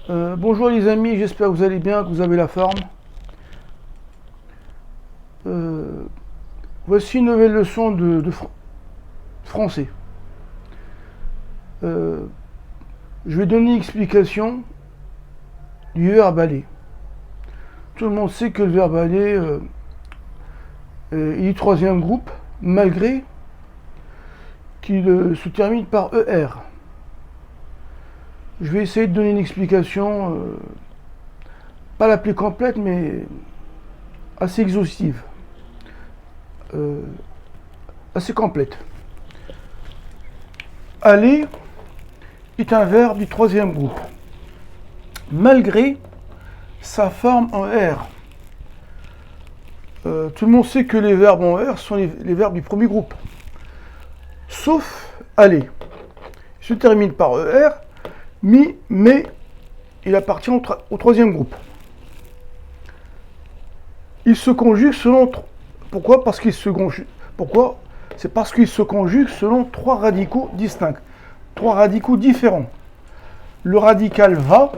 Bonjour les amis, j'espère que vous allez bien, que vous avez la forme. Voici une nouvelle leçon de français. Je vais donner une explication du verbe aller. Tout le monde sait que le verbe aller est du troisième groupe, malgré qu'il se termine par ER. Je vais essayer de donner une explication, pas la plus complète, mais assez exhaustive, assez complète. Aller est un verbe du troisième groupe, malgré sa forme en R. Tout le monde sait que les verbes en R sont les verbes du premier groupe, sauf aller. Il se termine par ER, mais il appartient au troisième groupe. Il se conjugue selon... Pourquoi? Parce qu'il se conjugue... Pourquoi? C'est parce qu'il se conjugue selon trois radicaux distincts, trois radicaux différents. Le radical va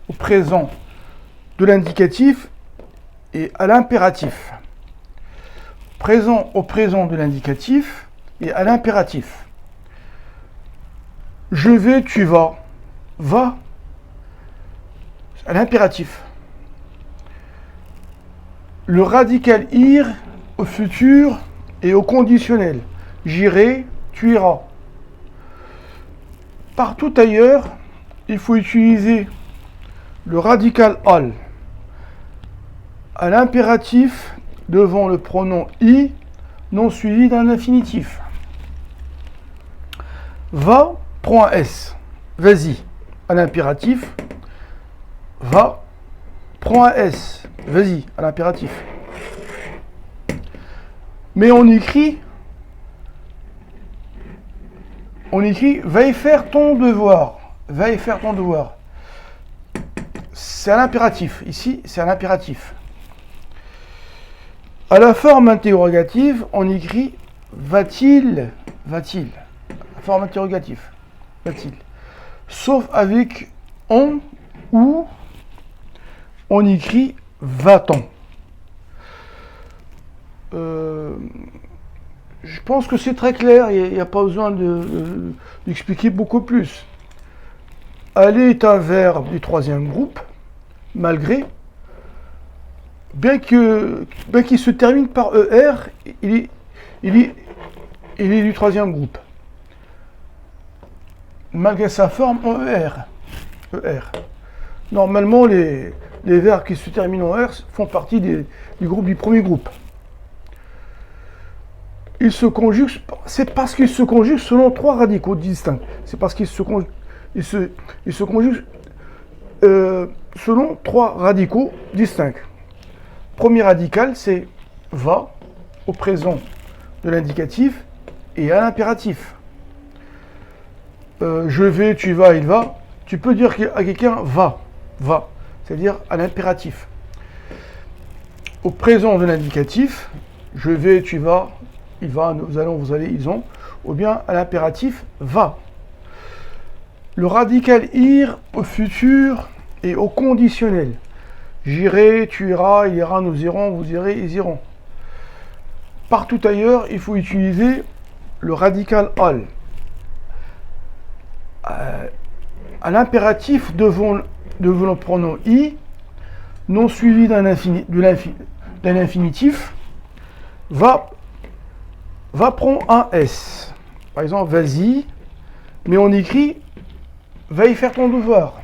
au présent de l'indicatif et à l'impératif. Présent au présent de l'indicatif et à l'impératif. Je vais, tu vas. Va à l'impératif. Le radical ir au futur et au conditionnel. J'irai, tu iras. Partout ailleurs, il faut utiliser le radical al à l'impératif devant le pronom i non suivi d'un infinitif. Va prend un s. Vas-y. À l'impératif. Va prend un s. Vas-y. À l'impératif. Mais on écrit va y faire ton devoir. Va y faire ton devoir. C'est à l'impératif. Ici, c'est à l'impératif. À la forme interrogative, on écrit va-t-il. Va-t-il. La forme interrogative. Va-t-il. Sauf avec on ou on écrit va-t-on. Je pense que c'est très clair, il n'y a pas besoin d'expliquer beaucoup plus. Aller est un verbe du troisième groupe, malgré, bien qu'il se termine par ER, il est du troisième groupe. Malgré sa forme en ER. Normalement, les verbes qui se terminent en R font partie du groupe du premier groupe. Il se conjugue, c'est parce qu'il se conjugue selon trois radicaux distincts. C'est parce qu'il se conjugue selon trois radicaux distincts. Premier radical, c'est va au présent de l'indicatif et à l'impératif. Je vais, tu vas, il va. Tu peux dire à quelqu'un va, c'est-à-dire à l'impératif. Au présent de l'indicatif, je vais, tu vas, il va, nous allons, vous allez, ils ont, ou bien à l'impératif va. Le radical ir au futur et au conditionnel. J'irai, tu iras, il ira, nous irons, vous irez, ils iront. Partout ailleurs, il faut utiliser le radical al. À l'impératif devant le pronom i, non suivi d'un infinitif, va prendre un s. Par exemple, vas-y, mais on écrit va y faire ton devoir.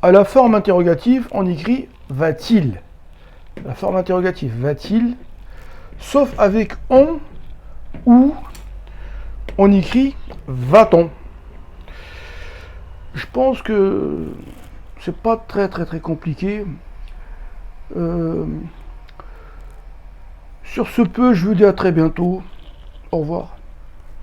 À la forme interrogative, on écrit va-t-il. La forme interrogative, va-t-il, sauf avec on ou on écrit va-t-on. Je pense que c'est pas très compliqué. Sur ce peu, je vous dis à très bientôt. Au revoir.